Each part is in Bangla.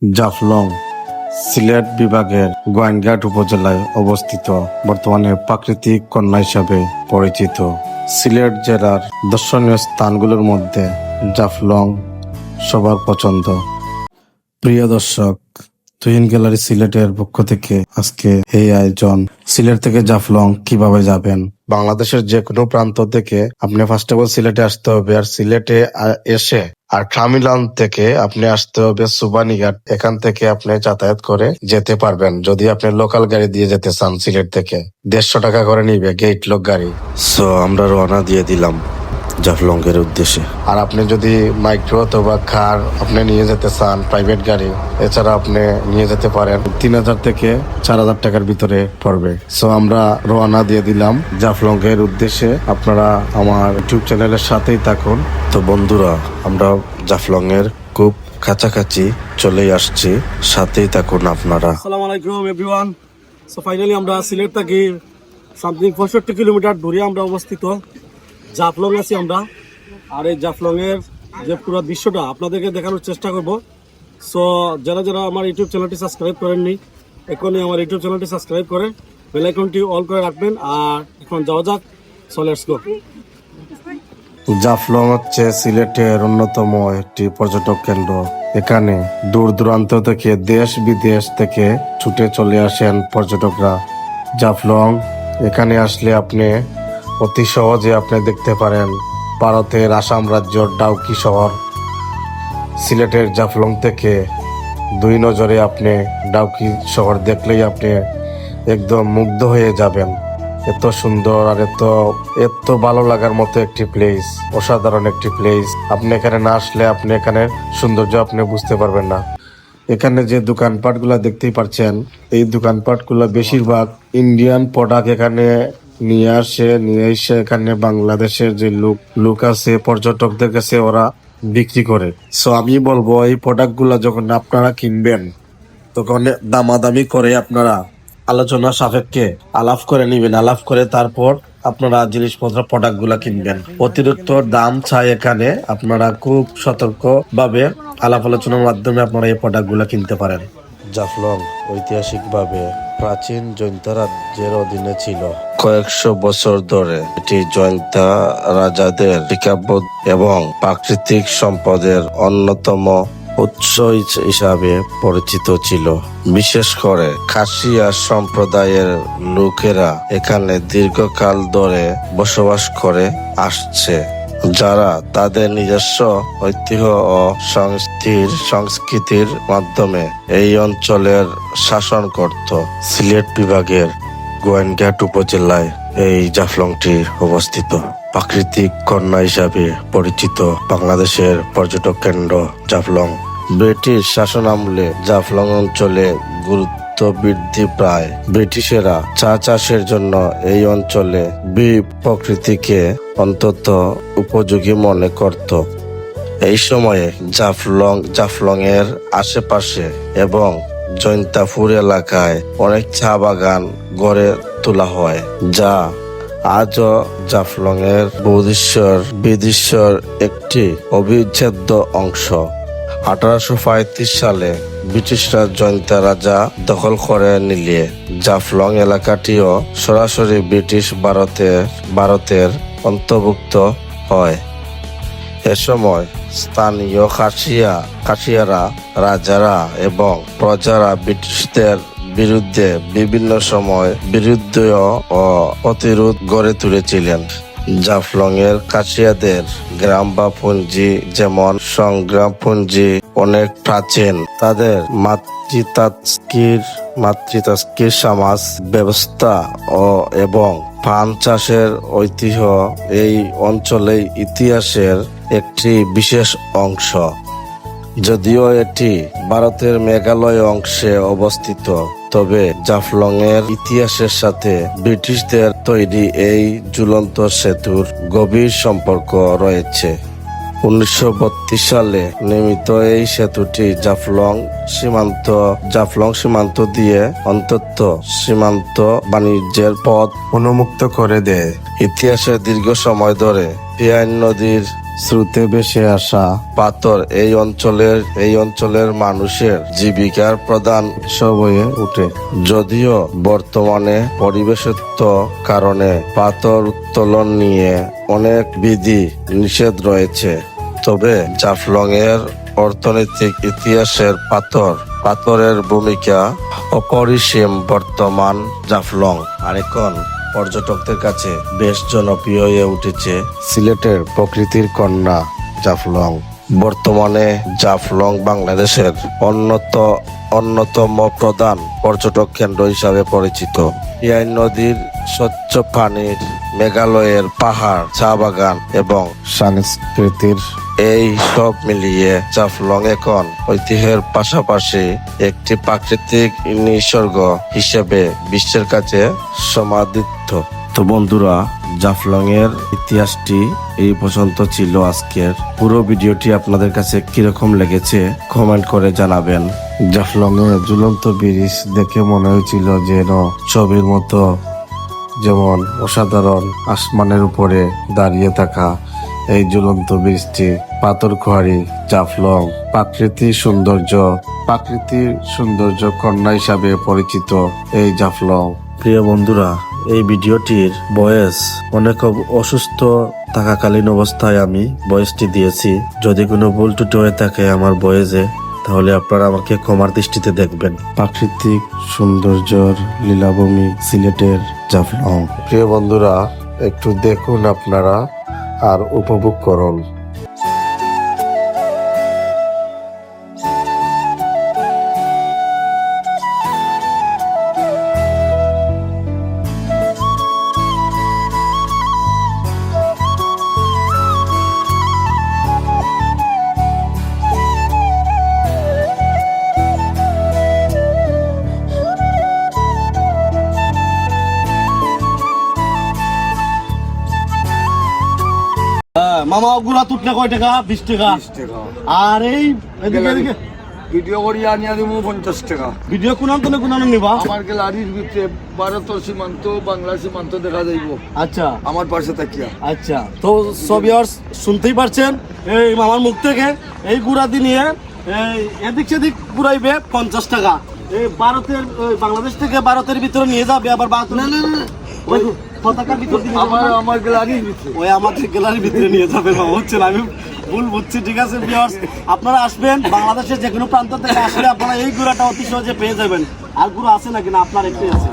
জাফলং সিলেট বিভাগের গোয়াইনঘাট উপজেলায় অবস্থিত, বর্তমানে প্রাকৃতিক কন্যা হিসাবে পরিচিত। সিলেট জেলার দর্শনীয় স্থানগুলোর মধ্যে জাফলং সবার পছন্দ। প্রিয় দর্শক, তুহিন গ্যালারি সিলেটের পক্ষ থেকে আজকে এই আয়োজন। সিলেট থেকে জাফলং কিভাবে যাবেন? বাংলাদেশের যে কোনো প্রান্ত থেকে আপনি ফার্স্ট অফ অল সিলেটে আসতে হবে, আর সিলেটে এসে আর খামিলান থেকে আপনি আসতে হবে সুবানীঘাট। এখান থেকে আপনি যাতায়াত করে যেতে পারবেন যদি আপনি লোকাল গাড়ি দিয়ে যেতে চান। সিলেট থেকে 150 টাকা করে নিবে গেট লোক গাড়ি। সো আমরা রওনা দিয়ে দিলাম জাফলং এর উদ্দেশ্যে। আর আপনি যদি মাইক্রো অথবা কার আপনি নিয়ে যেতে চান, প্রাইভেট গাড়ি, এছাড়া আপনি নিয়ে যেতে পারেন। 3000 থেকে 4000 টাকার ভিতরে পড়বে। সো আমরা রওনা দিয়ে দিলাম জাফলং এর উদ্দেশ্যে। আপনারা আমার ইউটিউব চ্যানেলের সাথেই থাকুন। তো বন্ধুরা, আমরা জাফলং এর খুব কাছাকাছি চলেই আসছি, সাথেই থাকুন আপনারা। আসসালামু আলাইকুম এভরিওয়ান। সো ফাইনালি আমরা সিলেট থেকে সামথিং 65 কিলোমিটার দূরে আমরা অবস্থিত জাফলং আছি আমরা। আর এই জাফলং এর যে পুরো দৃশ্যটা আপনাদেরকে দেখানোর চেষ্টা করব। সো যারা যারা আমার ইউটিউব চ্যানেলটি সাবস্ক্রাইব করেননি, এখনই আমার ইউটিউব চ্যানেলটি সাবস্ক্রাইব করে বেল আইকনটি অল করে রাখবেন। আর এখন যাওয়া যাক, সো লেটস গো। জাফলং হচ্ছে সিলেটের অন্যতম একটি পর্যটক কেন্দ্র। এখানে দূর দূরান্ত থেকে দেশ বিদেশ থেকে ছুটে চলে আসেন পর্যটকরা। জাফলং এখানে আসলে আপনি অতি সহজে আপনি দেখতে পারেন ভারতের আসাম রাজ্যের ডাউকি শহর। সিলেটের জাফলং থেকে 2 নজরে আপনি ডাউকি শহর দেখলেই আপনি একদম মুগ্ধ হয়ে যাবেন। এত সুন্দর আর এত ভালো লাগার মতো একটি প্লেস, অসাধারণ একটি প্লেস। আপনি এখানে না আসলে আপনি এখানে সৌন্দর্য আপনি বুঝতে পারবেন না। এখানে যে দোকানপাট গুলা দেখতেই পাচ্ছেন, এই দোকানপাট গুলা বেশিরভাগ ইন্ডিয়ান প্রোডাক্ট এখানে নিয়ে এসে এখানে বাংলাদেশের যে লোক আছে পর্যটকদের কাছে ওরা বিক্রি করে। সো আমি বলবো এই প্রোডাক্ট গুলা যখন আপনারা কিনবেন তখন দামাদামি করে আপনারা আলোচনা সাপেক্ষে আলাপ করে নিবেন। আলাপ করে তারপর আপনারা জিনিসপত্র প্রোডাক্ট গুলা কিনবেন। অতিরিক্ত দাম চাই এখানে আপনারা খুব সতর্ক ভাবে আলাপ আলোচনার মাধ্যমে আপনারা এই প্রোডাক্ট গুলা কিনতে পারেন। জাফলং ঐতিহাসিকভাবে প্রাচীন জৈন্তা রাজ্যের অধীনে ছিল। কয়েকশো বছর ধরে এটি জৈন্তা রাজাদের শিক্ষাবোধ এবং প্রাকৃতিক সম্পদের অন্যতম উৎস হিসাবে পরিচিত ছিল। বিশেষ করে খাসিয়া সম্প্রদায়ের লোকেরা এখানে দীর্ঘকাল ধরে বসবাস করে আসছে, যারা তাদের নিজস্ব ঐতিহ্য ও সংস্কৃতির মাধ্যমে এই অঞ্চলের শাসন করত। সিলেট বিভাগের গোয়াইনঘাট উপজেলায় এই জাফলংটি অবস্থিত। প্রাকৃতিক কন্যা হিসাবে পরিচিত বাংলাদেশের পর্যটক কেন্দ্র জাফলং। ব্রিটিশ শাসনামলে জাফলং অঞ্চলে গুরুত্ব বৃদ্ধি পায়। ব্রিটিশেরা চা চাষের জন্য এই অঞ্চলে প্রকৃতিকে অন্তত উপযোগী মনে করত। এই সময়ে জাফলং এর আশেপাশে এবং জৈন্তাপুর এলাকায় অনেক চা বাগান গড়ে তোলা হয়, যা আজও জাফলং এর বিদৃশ্যর একটি অবিচ্ছেদ্য অংশ। 1835 সালে ব্রিটিশরা জৈন্তা রাজা দখল করে নিলে জাফলং এলাকাটিও সরাসরি ব্রিটিশ ভারতের অন্তর্ভুক্ত হয়। এ সময় স্থানীয় খাসিয়ারা, রাজারা এবং প্রজারা ব্রিটিশদের বিরুদ্ধে বিভিন্ন সময় বিরুদ্ধ ও প্রতিরোধ গড়ে তুলেছিলেন। জাফলং এর খাসিয়াদের গ্রাম বা পুঞ্জি, যেমন সংগ্রাম পুঞ্জি, অনেক প্রাচীন। তাদের মাতৃতাস্কির সমাজ ব্যবস্থা এবং পান চাষের ঐতিহ্য এই অঞ্চলের ইতিহাসের একটি বিশেষ অংশ। যদিও এটি ভারতের মেঘালয় অংশে অবস্থিত, তবে জাফলং এর ইতিহাসের সাথে ব্রিটিশদের তৈরি এই ঝুলন্ত সেতুর গভীর সম্পর্ক রয়েছে। 1932 সালে নির্মিত এই সেতুটি জাফলং সীমান্ত দিয়ে সীমান্ত বাণিজ্যের পথ উন্মুক্ত করে দেয়। ইতিহাসে দীর্ঘ সময় ধরে পিয়াইন নদীর স্রোতে ভেসে আসা পাথর এই অঞ্চলের মানুষের জীবিকার প্রধান উৎস হয়ে ওঠে। যদিও বর্তমানে পরিবেশগত কারণে পাথর উত্তোলন নিয়ে অনেক বিধি নিষেধ রয়েছে, তবে জাফলং এর অর্থনৈতিক ইতিহাসের পাথরের ভূমিকা অপরিসীম। বর্তমান জাফলং আর এখন পর্যটকদের কাছে বেশ জনপ্রিয় হয়ে উঠেছে সিলেটের প্রকৃতির কন্যা জাফলং। বর্তমানে জাফলং বাংলাদেশের অন্যতম প্রধান পর্যটক কেন্দ্র হিসাবে পরিচিত। ইয়াই নদীর স্বচ্ছ পানির, মেঘালয়ের পাহাড়, চা বাগান এবং সংস্কৃতির এই সব মিলিয়ে জাফলং এখন ঐতিহ্যের পাশাপাশি একটি প্রাকৃতিক নিসর্গ হিসেবে বিশ্বের কাছে সমাদৃত। তো বন্ধুরা, জাফলং এর ইতিহাসটি এই পর্যন্ত ছিল আজকের। পুরো ভিডিওটি আপনাদের কাছে কিরকম লেগেছে কমেন্ট করে জানাবেন। জাফলং এ ঝুলন্ত ব্রিজ দেখে মনে হয়েছিল যেন ছবির মতো, যেমন অসাধারণ আসমানের উপরে দাঁড়িয়ে থাকা এই ঝুলন্ত বৃষ্টি। পাথরখোয়ারি জাফলং প্রাকৃতিক সৌন্দর্য কন্যা হিসাবে পরিচিত এই জাফলং। প্রিয় বন্ধুরা, এই ভিডিওটির ভয়েস অনেক অসুস্থ থাকাকালীন অবস্থায় আমি ভয়েসটি দিয়েছি। যদি কোনো ভুল ত্রুটি হয়ে থাকে আমার ভয়েসে, তাহলে আপনারা আমাকে ক্ষমার দৃষ্টিতে দেখবেন। প্রাকৃতিক সৌন্দর্যের লীলাভূমি সিলেটের জাফলং। প্রিয় বন্ধুরা, একটু দেখুন আপনারা আর উপভোগ করুন। মামা গুড়া তুটলে কয় টাকা? 20 টাকা। আর এই এদিকে ভিডিও করি আনিয়া দিব 50 টাকা। ভিডিও কোন নিবা? আমার গ্যালারির ভিতরে ভারতের সীমান্ত, বাংলা সীমান্ত দেখা যাইব। আচ্ছা আমার পাশে থাকিয়া। আচ্ছা, তো সব ইয়ার্স শুনতেই পারছেন এই মামার মুখ থেকে। এই গুড়াদি নিয়ে এদিক সেদিক ঘুরাইবে 50 টাকা। এই ভারতের বাংলাদেশ থেকে ভারতের ভিতরে নিয়ে যাবে, আবার ওই পতাকার ভিতরে আমার গ্যালারির ভিতরে, ওই আমাদের গ্যালারির ভিতরে নিয়ে যাবে। মামা হচ্ছে না, আমি ভুল বুঝছি। ঠিক আছে ভিউয়ার্স, আপনারা আসবেন বাংলাদেশের যে কোনো প্রান্ত থেকে আসলে আপনারা এই গুড়াটা অতি সহজে পেয়ে যাবেন। আর গুড়া আছে নাকি? না, আপনার একটাই আছে।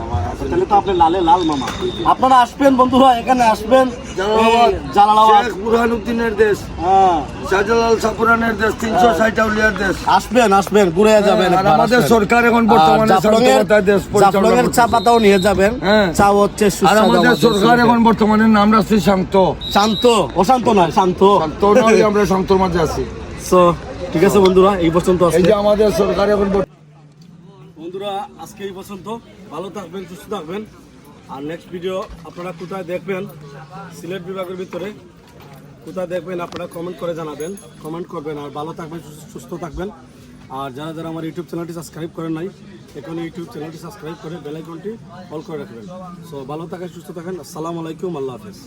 তাহলে তো আপনি লালে লাল মামা। আপনারা আসবেন বন্ধুরা, এখানে আসবেন। জালালাবাদ শেখ বুরহানুদ্দিনের দেশ, হ্যাঁ, শাহজালাল সাপুরানের দেশ, 360 আউলিয়ার দেশ। আসবেন ঘুরে যাবেন। আর আমাদের সরকার এখন বর্তমানে শান্তকতার দেশ পরিচালনা জাফলংয়ের চা করতেছে। পাতাও নিয়ে যাবেন। হ্যাঁ। চা হচ্ছে আর সুস্বাদু। আমাদের সরকার এখন বর্তমানে নাম রাখছে শান্ত। অশান্ত নয়, শান্ত। শান্ত নয়, আমরা শান্তর মাঝে আছি। সো ঠিক আছে বন্ধুরা, এই পর্যন্ত এই যে আমাদের সরকার এখন বন্ধুরা আজকে এই পর্যন্ত। ভালো থাকবেন, সুস্থ থাকবেন। আর নেক্সট ভিডিও আপনারা কোথায় দেখবেন, সিলেট বিভাগের ভিতরে কোথায় দেখবেন আপনারা কমেন্ট করে জানাবেন, কমেন্ট করবেন। আর ভালো থাকবেন, সুস্থ থাকবেন। আর যারা যারা আমার ইউটিউব চ্যানেলটি সাবস্ক্রাইব করেন নাই, এখন ইউটিউব চ্যানেলটি সাবস্ক্রাইব করে বেল আইকনটি অল করে রাখবেন। সো ভালো থাকেন, সুস্থ থাকেন। আসসালামু আলাইকুম, আল্লাহ হাফেজ।